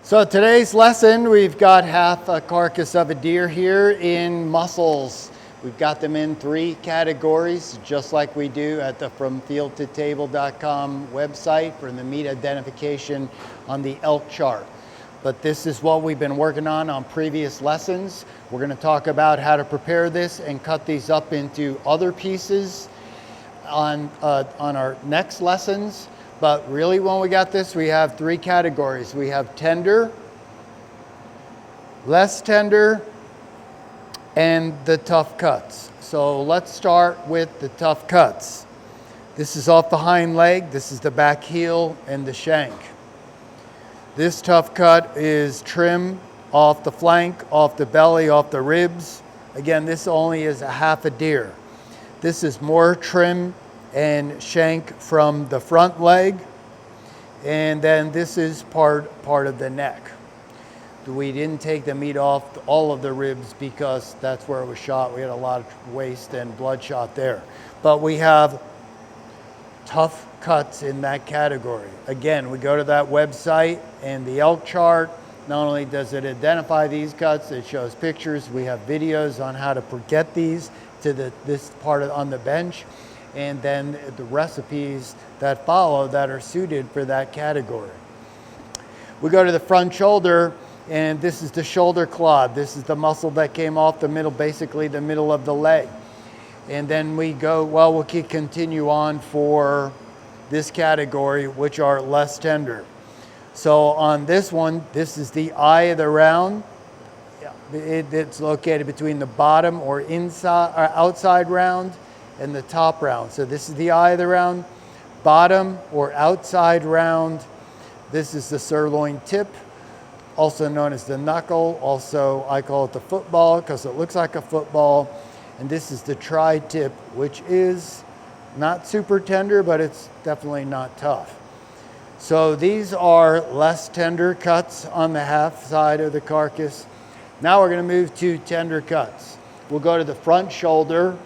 So today's lesson, we've got half a carcass of a deer here in muscles. We've got them in 3 categories, just like we do at the FromFieldToTable.com website for the meat identification on the elk chart. But this is what we've been working on previous lessons. We're going to talk about how to prepare this and cut these up into other pieces on our next lessons. But really, when we got this, we have 3 categories. We have tender, less tender, and the tough cuts. So let's start with the tough cuts. This is off the hind leg, this is the back heel, and the shank. This tough cut is trim off the flank, off the belly, off the ribs. Again, this only is a half a deer. This is more trim and shank from the front leg, and then this is part of the neck. We didn't take the meat off all of the ribs because that's where it was shot. We had a lot of waste and bloodshot there, but we have tough cuts in that category. Again, we go to that website, and the elk chart, not only does it identify these cuts, it shows pictures. We have videos on how to get these to this part on the bench, and then the recipes that follow that are suited for that category. We go to the front shoulder, and this is the shoulder clod. This is the muscle that came off the middle, basically the middle of the leg. And then we go, well, we'll continue on for this category, which are less tender. So on this one, this is the eye of the round. It's located between the bottom or inside or outside round and the top round. So this is the eye of the round, bottom or outside round. This is the sirloin tip, also known as the knuckle. Also, I call it the football because it looks like a football. And this is the tri-tip, which is not super tender, but it's definitely not tough. So these are less tender cuts on the half side of the carcass. Now we're going to move to tender cuts. We'll go to the front shoulder,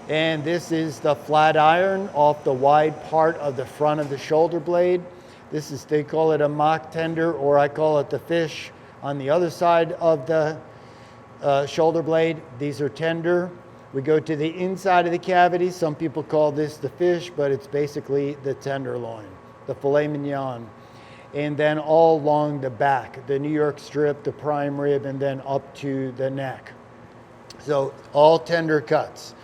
and this is the flat iron off the wide part of the front of the shoulder blade. This is, they call it a mock tender, or I call it the fish on the other side of the shoulder blade. These are tender. We go to the inside of the cavity. Some people call this the fish, but it's basically the tenderloin, the filet mignon. And then all along the back, the New York strip, the prime rib, and then up to the neck. So all tender cuts.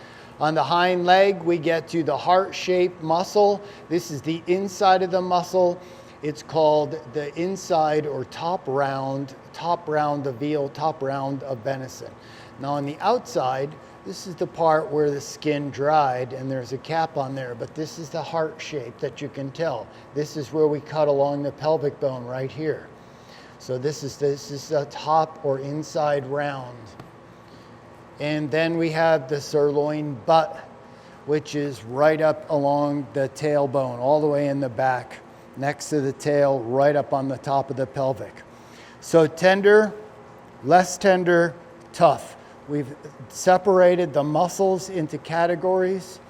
On the hind leg, we get to the heart-shaped muscle. This is the inside of the muscle. It's called the inside or top round of veal, top round of venison. Now on the outside, this is the part where the skin dried and there's a cap on there, but this is the heart shape that you can tell. This is where we cut along the pelvic bone right here. So this is the top or inside round. And then we have the sirloin butt, which is right up along the tailbone, all the way in the back, next to the tail, right up on the top of the pelvic. So tender, less tender, tough. We've separated the muscles into categories.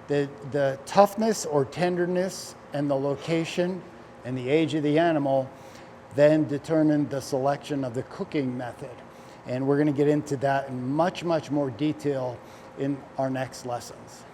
The toughness or tenderness and the location and the age of the animal then determine the selection of the cooking method. And we're going to get into that in much, much more detail in our next lessons.